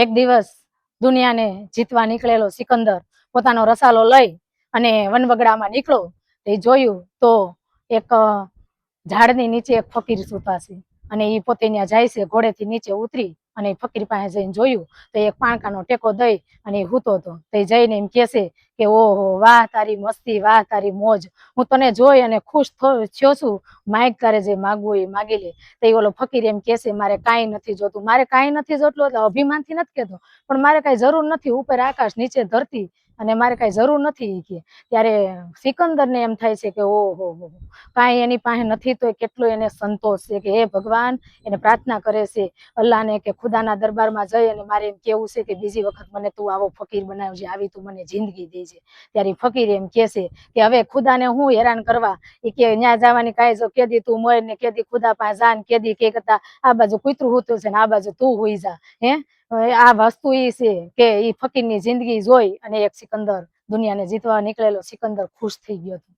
એક દિવસ દુનિયાને જીતવા નીકળેલો સિકંદર પોતાનો રસાલો લઈ અને વનવગડામાં નીકળો તે જોયું તો એક ઝાડની નીચે એક ફકીર સૂતા છે અને એ પોતે ત્યાં જાય છે. ઘોડેથી નીચે ઉતરી અને ફકીર પાસે જઈને જોયું તો એક પાણકાનો ટેકો દઈ અને હૂતો હતો. તે જઈને એમ કહેશે કે ઓહો, વાહ તારી મસ્તી, વાહ તારી મોજ, હું તને જોઈ અને ખુશ થયો છું, માગ તારે જે માગવું એ માગી લે. તો એ ઓલો ફકીર એમ કહેશે મારે કાંઈ નથી જોતું. મારે કાંઈ નથી જોતું એટલે અભિમાનથી નથી કહેતો, પણ મારે કાંઈ જરૂર નથી, ઉપર આકાશ નીચે ધરતી અને મારે કાંઈ જરૂર નથી કે. ત્યારે સિકંદરને એમ થાય છે કે ઓહો હો, કાંઈ એની પાસે નથી તો કેટલો એને સંતોષ છે કે હે ભગવાન, એને પ્રાર્થના કરે છે અલ્લાહને કે ખુદાના દરબારમાં જઈ અને મારે એમ કેવું છે કે બીજી વખત મને તું આવો ફકીર બનાવજે, આવી તું મને જિંદગી દેજે. ત્યારે ફકીર એમ કહેશે કે હવે ખુદાને હું હેરાન કરવા, એ કે ન્યા જવાની કાંઈ જો કેદી તું મોર ને કેદી ખુદા પાસે જા ને કેદી કે કરતા આ બાજુ કૂતરું હોતું છે ને આ બાજુ તું હોઈ જા. હે આ વસ્તુ એ છે કે એ ફકીરની જિંદગી જોઈ અને એક સિકંદર, દુનિયાને જીતવા નીકળેલો સિકંદર ખુશ થઈ ગયો હતો.